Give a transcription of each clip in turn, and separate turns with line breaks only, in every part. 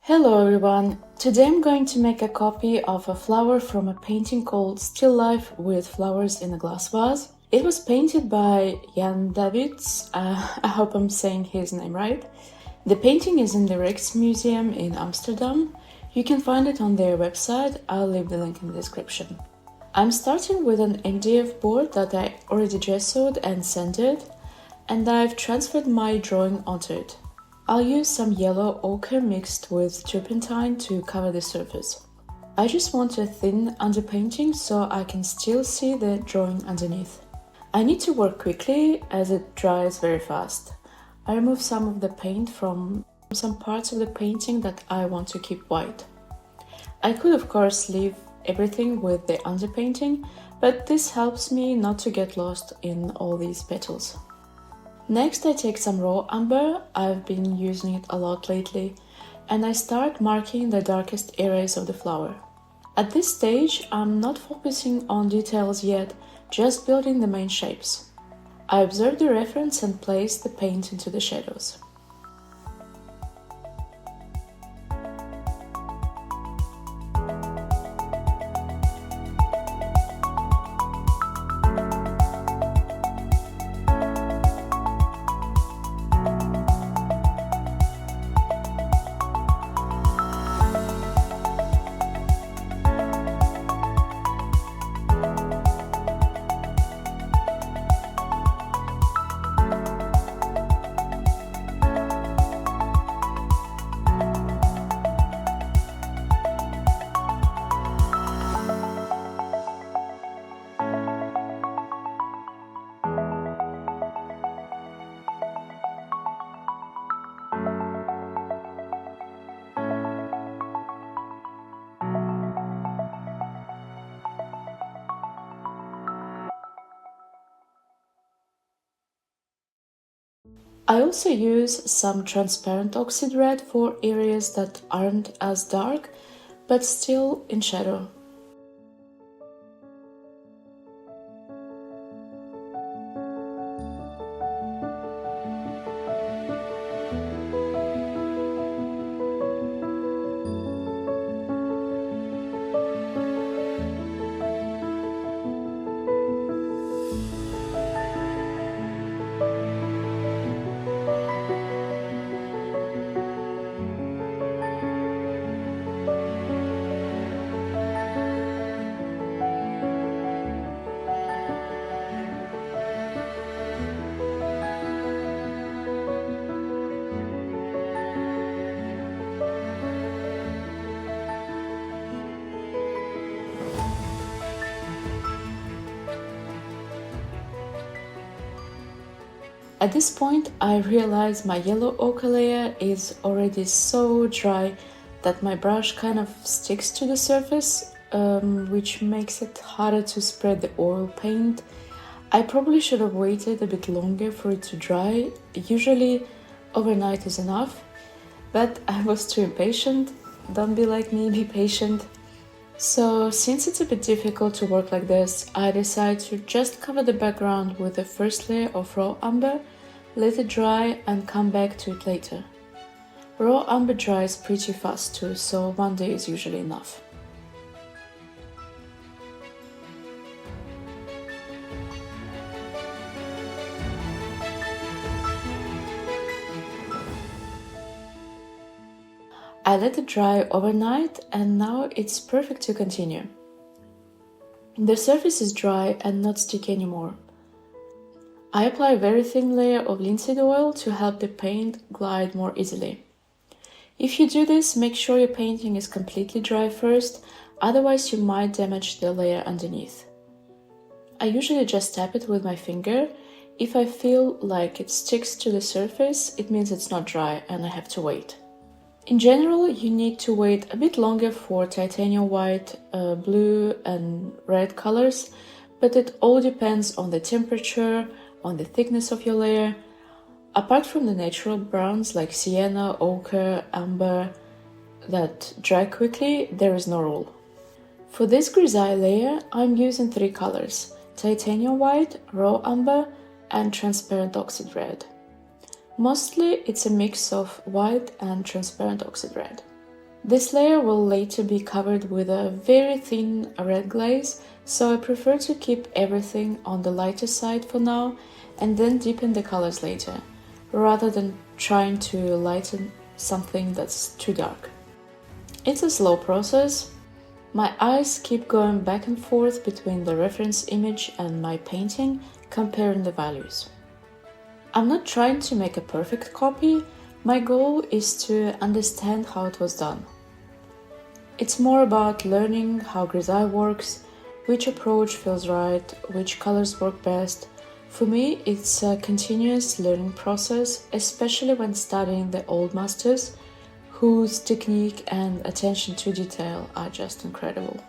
Hello everyone! Today I'm going to make a copy of a flower from a painting called Still Life with Flowers in a Glass Vase. It was painted by Jan Davids, I hope I'm saying his name right. The painting is in the Rijksmuseum in Amsterdam. You can find it on their website, I'll leave the link in the description. I'm starting with an MDF board that I already gessoed and sanded, and I've transferred my drawing onto it. I'll use some yellow ochre mixed with turpentine to cover the surface. I just want a thin underpainting so I can still see the drawing underneath. I need to work quickly as it dries very fast. I remove some of the paint from some parts of the painting that I want to keep white. I could of course leave everything with the underpainting, but this helps me not to get lost in all these petals. Next I take some raw umber, I've been using it a lot lately, and I start marking the darkest areas of the flower. At this stage I'm not focusing on details yet, just building the main shapes. I observe the reference and place the paint into the shadows. I also use some transparent oxide red for areas that aren't as dark, but still in shadow. At this point I realize my yellow ochre layer is already so dry that my brush kind of sticks to the surface, which makes it harder to spread the oil paint. I probably should have waited a bit longer for it to dry. Usually overnight is enough, but I was too impatient. Don't be like me, be patient. So since it's a bit difficult to work like this, I decided to just cover the background with the first layer of raw umber, let it dry and come back to it later. Raw umber dries pretty fast too, so one day is usually enough. I let it dry overnight and now it's perfect to continue. The surface is dry and not sticky anymore. I apply a very thin layer of linseed oil to help the paint glide more easily. If you do this, make sure your painting is completely dry first, otherwise you might damage the layer underneath. I usually just tap it with my finger. If I feel like it sticks to the surface, it means it's not dry and I have to wait. In general, you need to wait a bit longer for titanium white, blue and red colors, but it all depends on the temperature, on the thickness of your layer. Apart from the natural browns like sienna, ochre, amber that dry quickly, there is no rule. For this grisaille layer, I'm using 3 colors: titanium white, raw umber and transparent oxide red. Mostly it's a mix of white and transparent oxide red. This layer will later be covered with a very thin red glaze, so I prefer to keep everything on the lighter side for now and then deepen the colors later, rather than trying to lighten something that's too dark. It's a slow process. My eyes keep going back and forth between the reference image and my painting, comparing the values. I'm not trying to make a perfect copy, my goal is to understand how it was done. It's more about learning how grisaille works, which approach feels right, which colors work best. For me, it's a continuous learning process, especially when studying the old masters, whose technique and attention to detail are just incredible.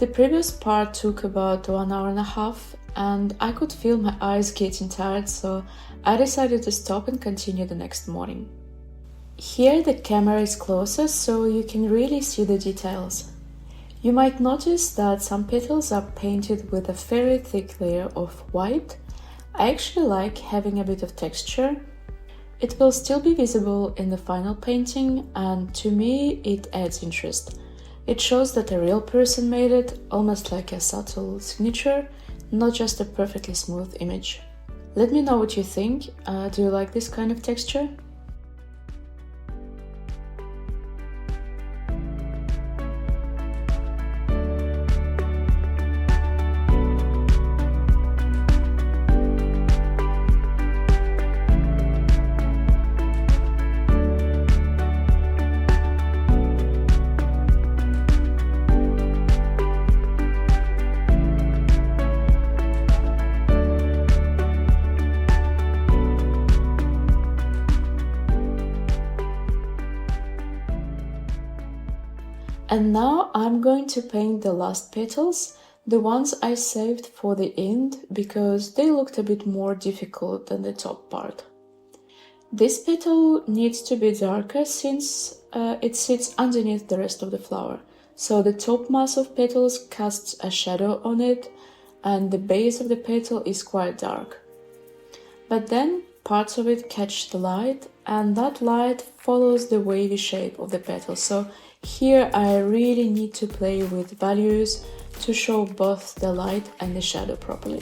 The previous part took about 1 hour and a half, and I could feel my eyes getting tired, so I decided to stop and continue the next morning. Here the camera is closer, so you can really see the details. You might notice that some petals are painted with a very thick layer of white. I actually like having a bit of texture. It will still be visible in the final painting, and to me it adds interest. It shows that a real person made it, almost like a subtle signature, not just a perfectly smooth image. Let me know what you think. Do you like this kind of texture? And now I'm going to paint the last petals, the ones I saved for the end because they looked a bit more difficult than the top part. This petal needs to be darker since it sits underneath the rest of the flower, so the top mass of petals casts a shadow on it and the base of the petal is quite dark. But then parts of it catch the light and that light follows the wavy shape of the petal, so here I really need to play with values to show both the light and the shadow properly.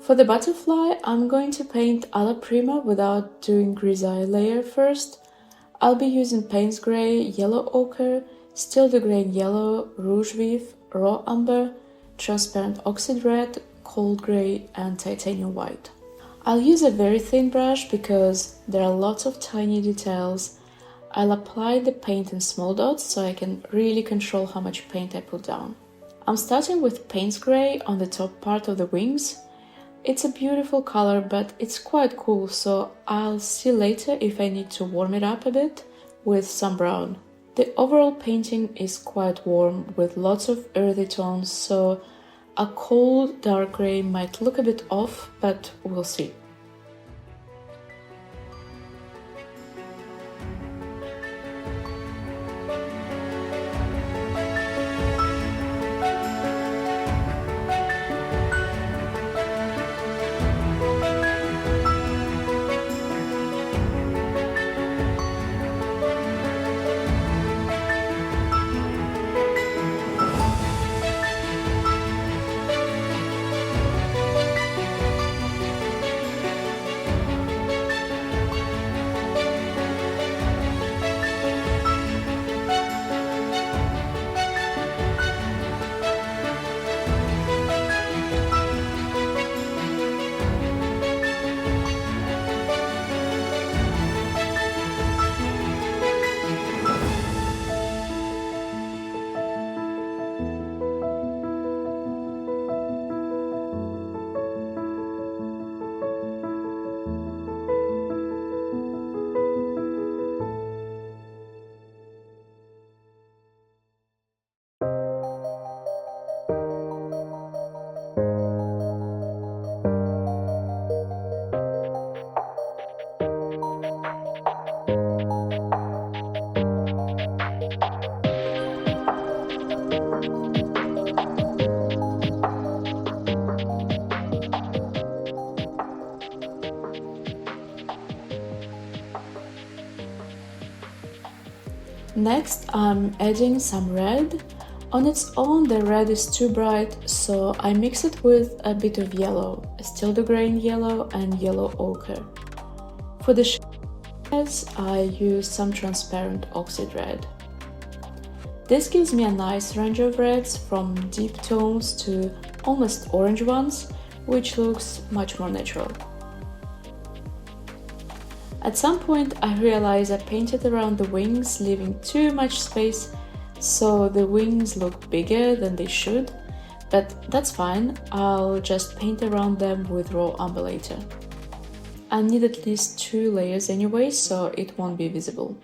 For the butterfly, I'm going to paint alla prima without doing grisaille layer first. I'll be using Payne's Grey, Yellow Ochre, Stil de Grain Yellow, Rouge Vif, Raw Umber, Transparent Oxide Red, Cold Grey and Titanium White. I'll use a very thin brush because there are lots of tiny details. I'll apply the paint in small dots so I can really control how much paint I put down. I'm starting with Payne's Grey on the top part of the wings. It's a beautiful color, but it's quite cool, so I'll see later if I need to warm it up a bit with some brown. The overall painting is quite warm with lots of earthy tones, so a cold dark grey might look a bit off, but we'll see. Next, I'm adding some red. On its own, the red is too bright, so I mix it with a bit of yellow, Stil de Grain Yellow and Yellow Ochre. For the shades, I use some transparent oxide red. This gives me a nice range of reds, from deep tones to almost orange ones, which looks much more natural. At some point I realized I painted around the wings, leaving too much space, so the wings look bigger than they should, but that's fine, I'll just paint around them with raw umber later. I need at least 2 layers anyway, so it won't be visible.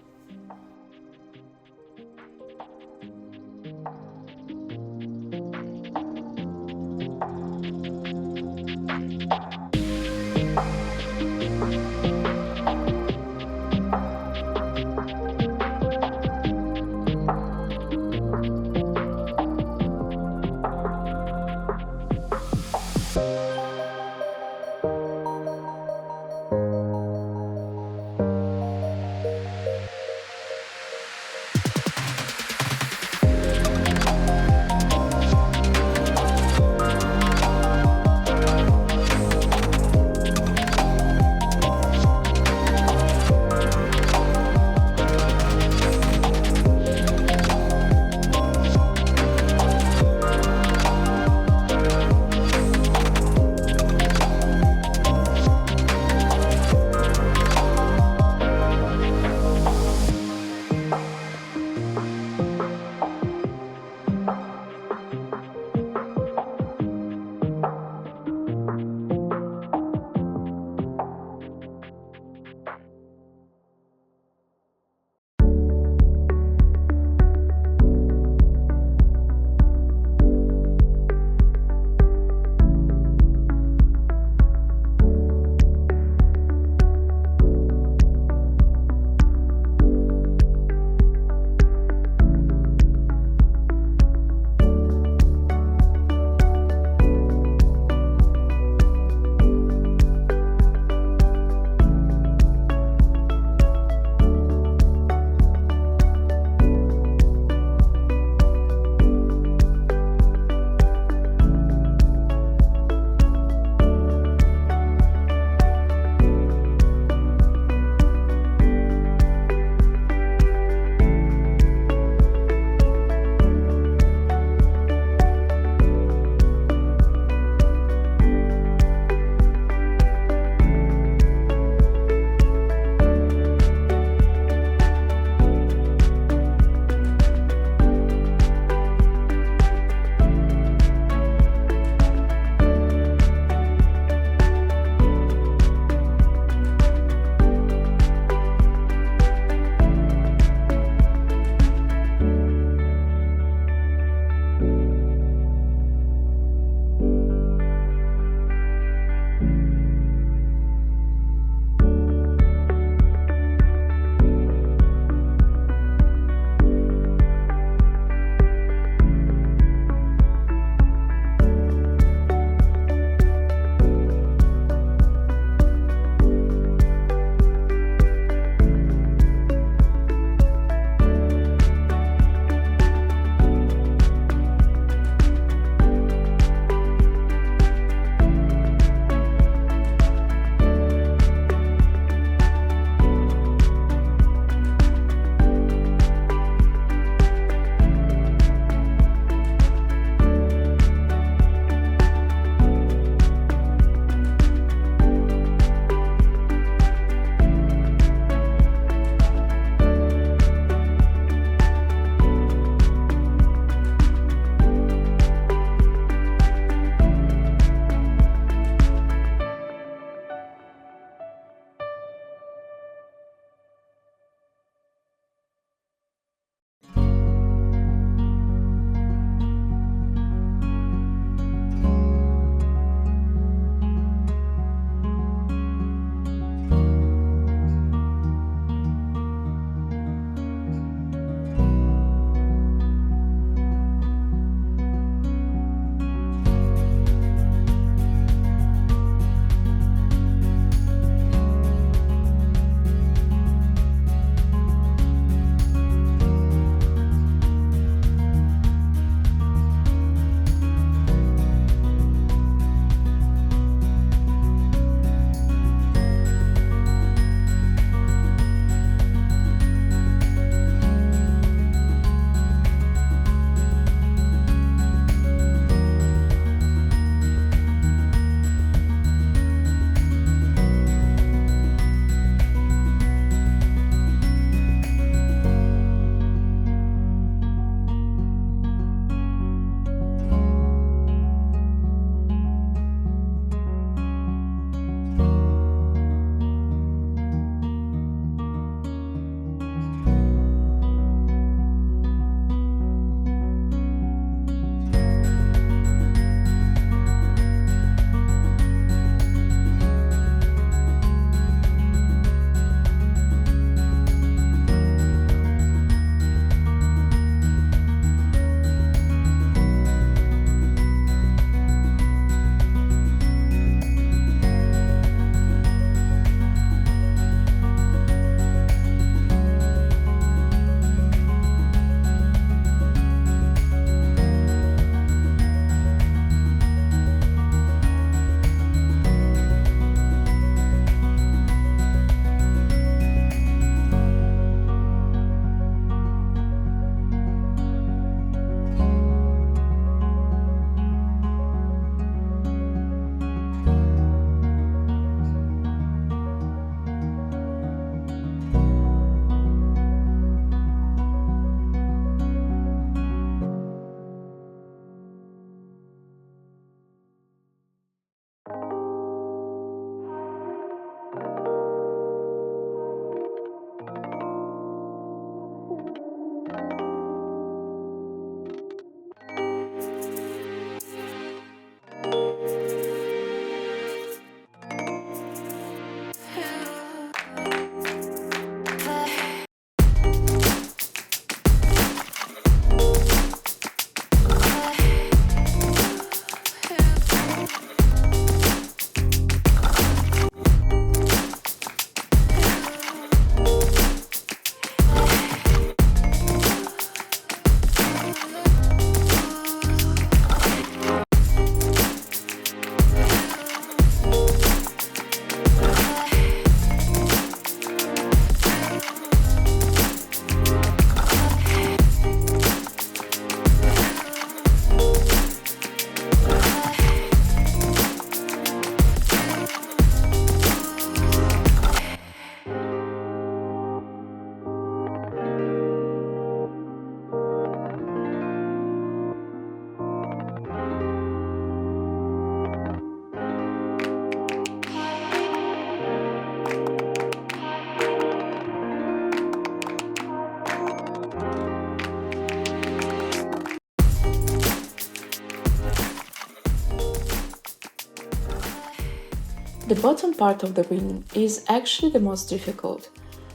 The bottom part of the wing is actually the most difficult.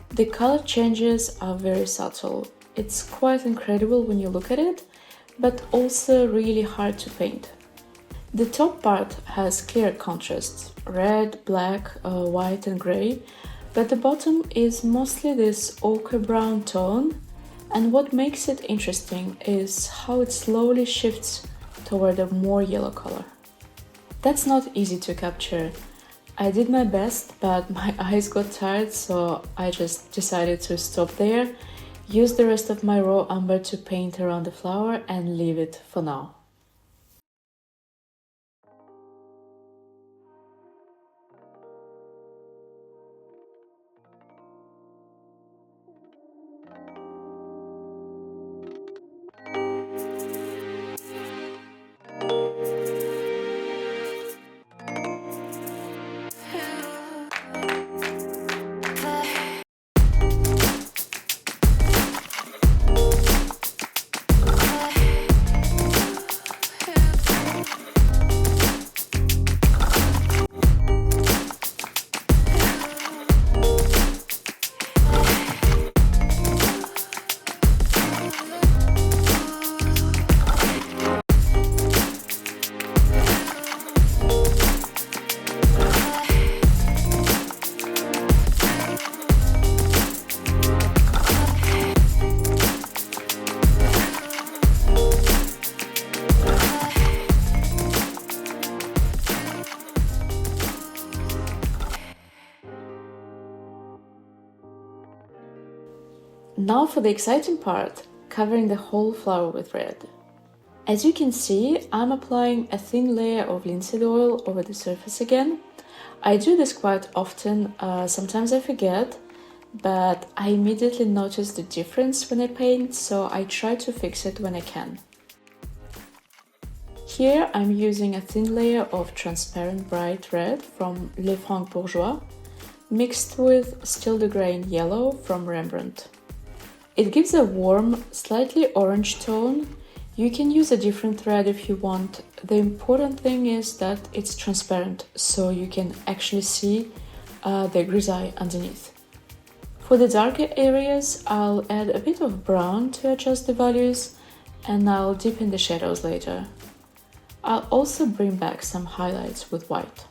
The color changes are very subtle. It's quite incredible when you look at it, but also really hard to paint. The top part has clear contrasts, red, black, white and grey, but the bottom is mostly this ochre brown tone, and what makes it interesting is how it slowly shifts toward a more yellow color. That's not easy to capture. I did my best, but my eyes got tired, so I just decided to stop there, use the rest of my raw umber to paint around the flower and leave it for now. Now for the exciting part, covering the whole flower with red. As you can see, I'm applying a thin layer of linseed oil over the surface again. I do this quite often, sometimes I forget, but I immediately notice the difference when I paint, so I try to fix it when I can. Here I'm using a thin layer of transparent bright red from Lefranc Bourgeois, mixed with Stil yellow from Rembrandt. It gives a warm, slightly orange tone. You can use a different thread if you want. The important thing is that it's transparent, so you can actually see the grisaille underneath. For the darker areas, I'll add a bit of brown to adjust the values, and I'll deepen the shadows later. I'll also bring back some highlights with white.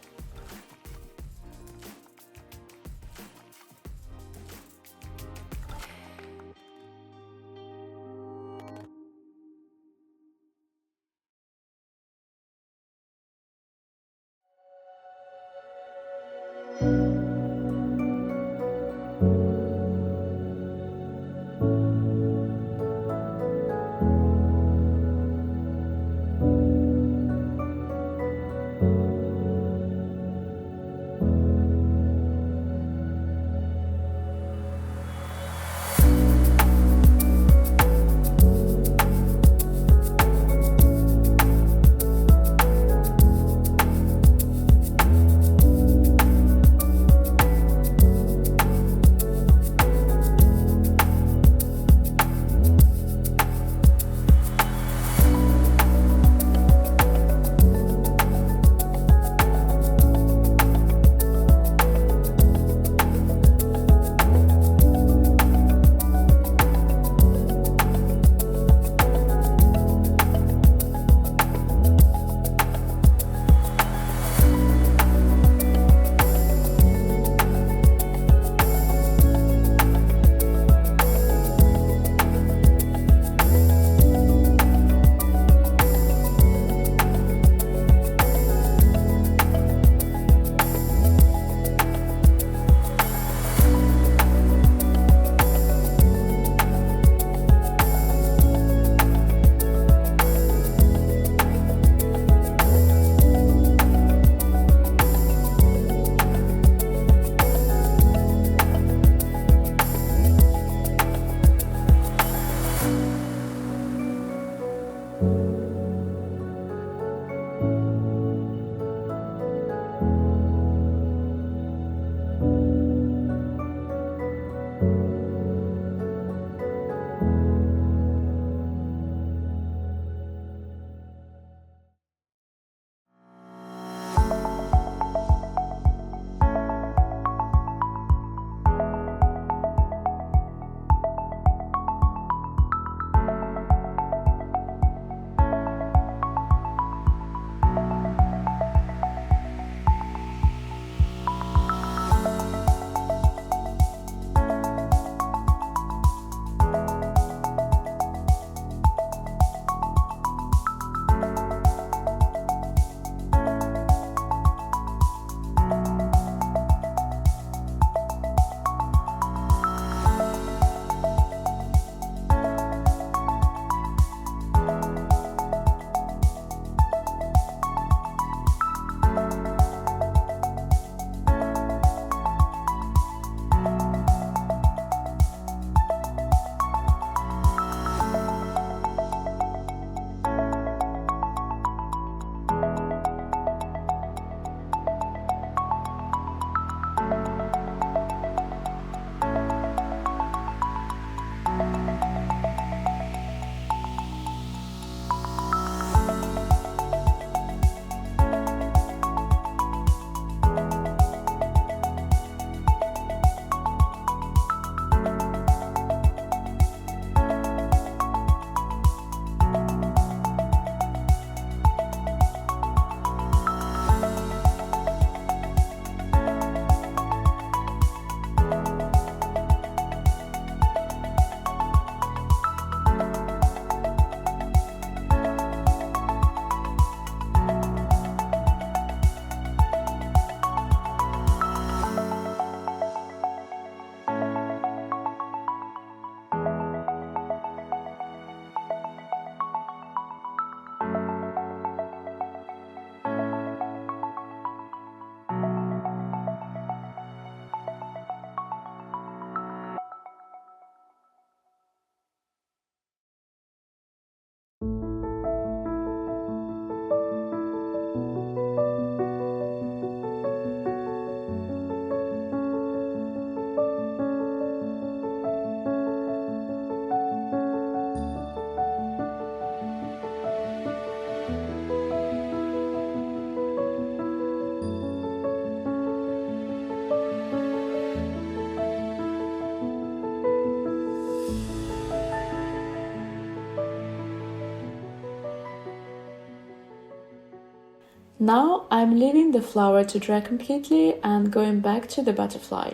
Now I'm leaving the flower to dry completely and going back to the butterfly.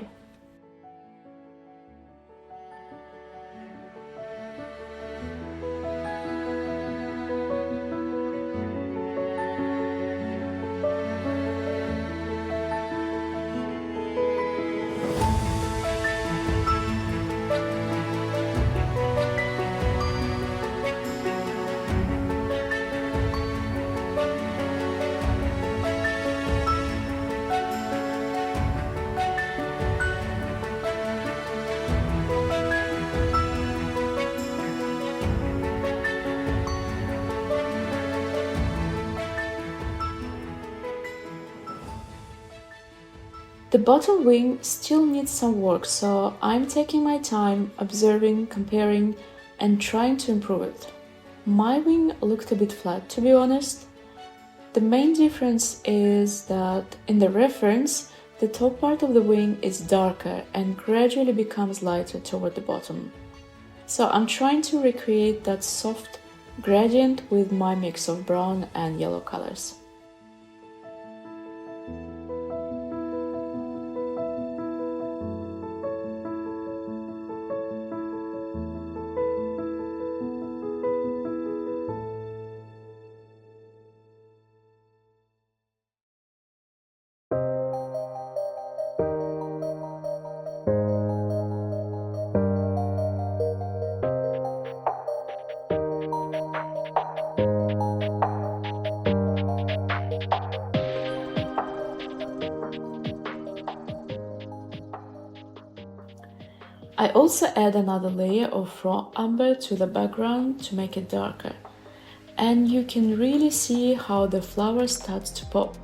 The bottle wing still needs some work, so I'm taking my time, observing, comparing, and trying to improve it. My wing looked a bit flat, to be honest. The main difference is that in the reference, the top part of the wing is darker and gradually becomes lighter toward the bottom. So I'm trying to recreate that soft gradient with my mix of brown and yellow colors. I also add another layer of raw umber to the background to make it darker, and you can really see how the flower starts to pop.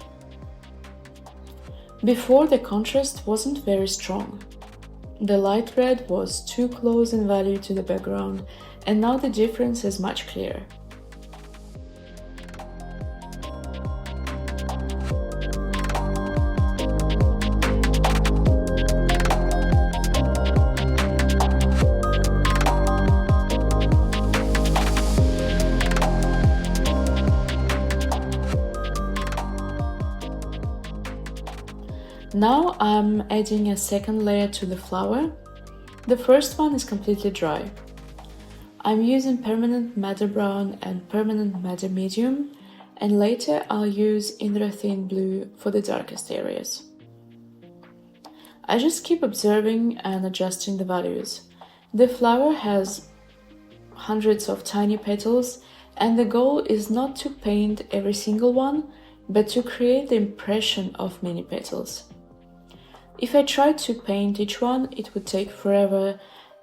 Before, the contrast wasn't very strong. The light red was too close in value to the background, and now the difference is much clearer. Now I'm adding a second layer to the flower. The first one is completely dry. I'm using permanent madder brown and permanent madder medium, and later I'll use Indanthrene blue for the darkest areas. I just keep observing and adjusting the values. The flower has hundreds of tiny petals, and the goal is not to paint every single one, but to create the impression of many petals. If I tried to paint each one, it would take forever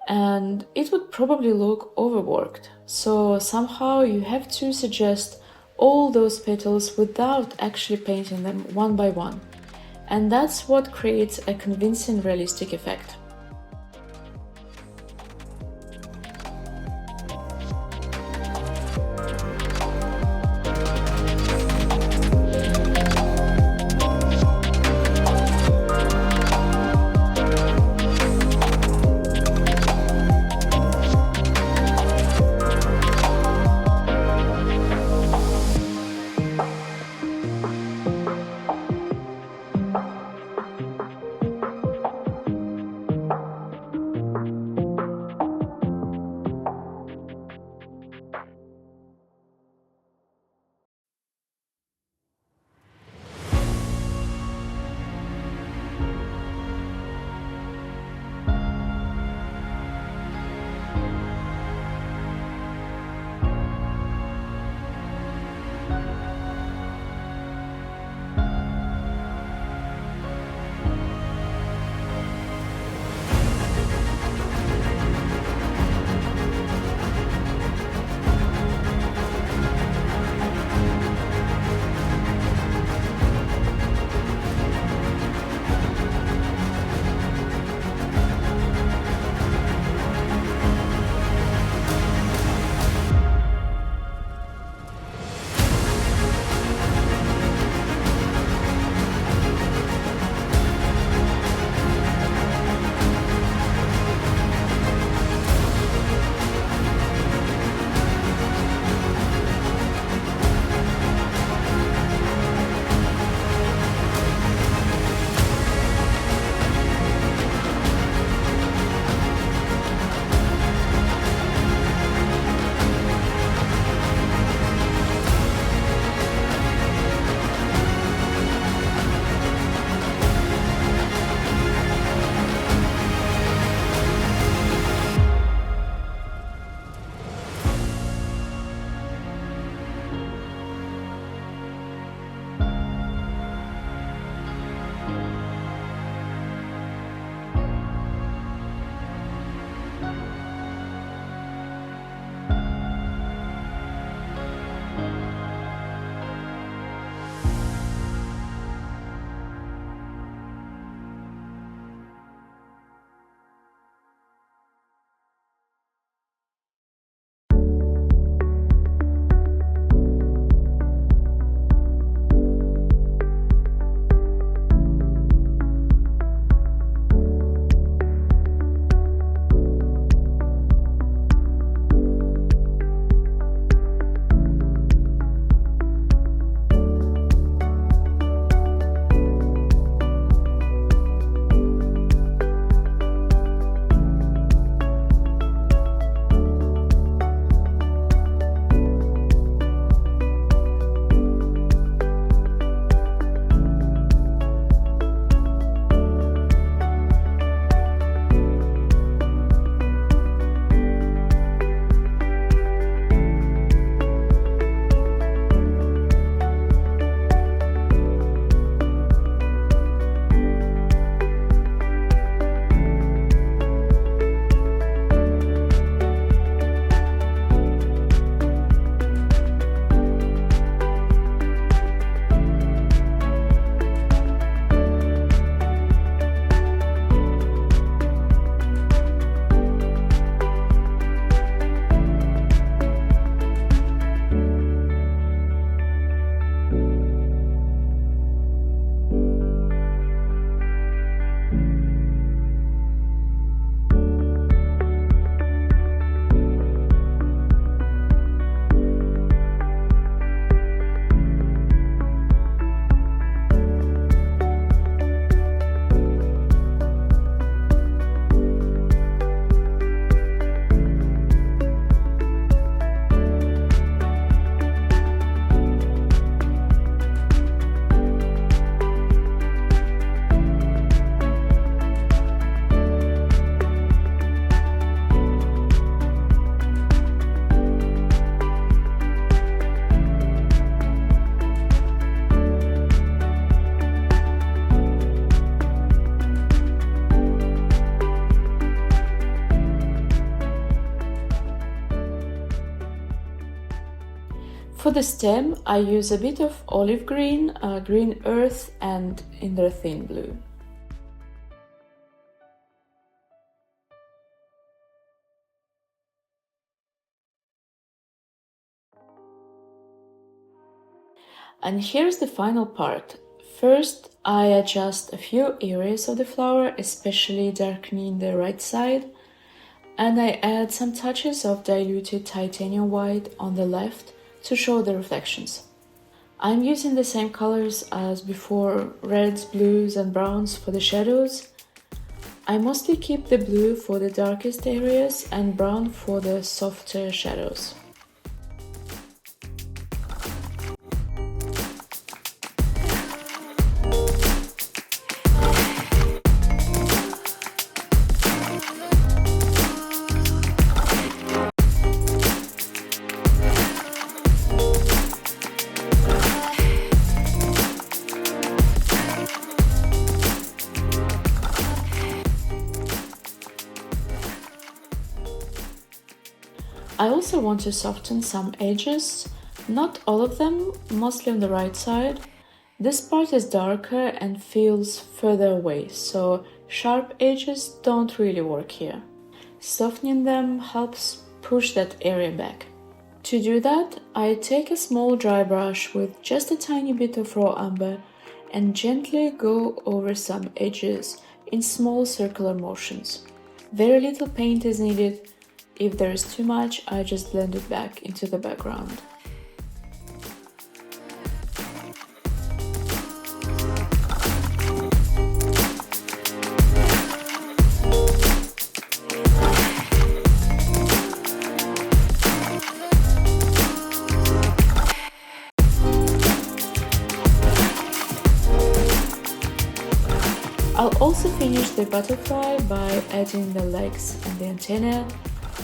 and it would probably look overworked. So somehow you have to suggest all those petals without actually painting them one by one. And that's what creates a convincing realistic effect. the stem, I use a bit of olive green, green earth and Indanthrene blue. And here's the final part. First, I adjust a few areas of the flower, especially darkening the right side, and I add some touches of diluted titanium white on the left to show the reflections. I'm using the same colors as before, reds, blues and browns for the shadows. I mostly keep the blue for the darkest areas and brown for the softer shadows. I also want to soften some edges, not all of them, mostly on the right side. This part is darker and feels further away, so sharp edges don't really work here. Softening them helps push that area back. To do that, I take a small dry brush with just a tiny bit of raw umber and gently go over some edges in small circular motions. Very little paint is needed. If there is too much, I just blend it back into the background. I'll also finish the butterfly by adding the legs and the antenna.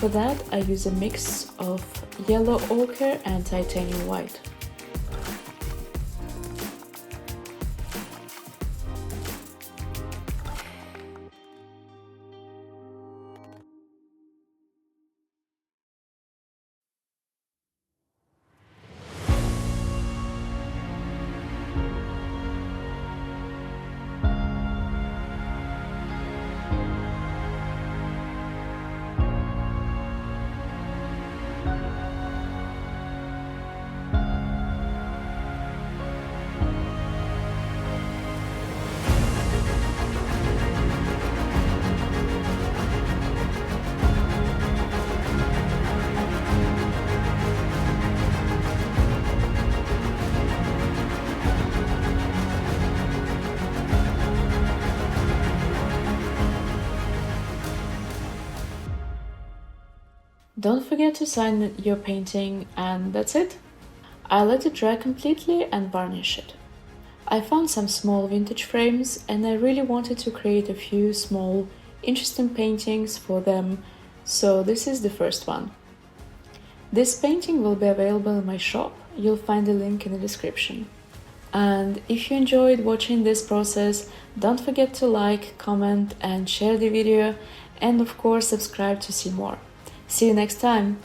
For that, I use a mix of yellow ochre and titanium white. Don't forget to sign your painting, and that's it. I let it dry completely and varnish it. I found some small vintage frames and I really wanted to create a few small, interesting paintings for them, so this is the first one. This painting will be available in my shop, you'll find the link in the description. And if you enjoyed watching this process, don't forget to like, comment and share the video, and of course subscribe to see more. See you next time!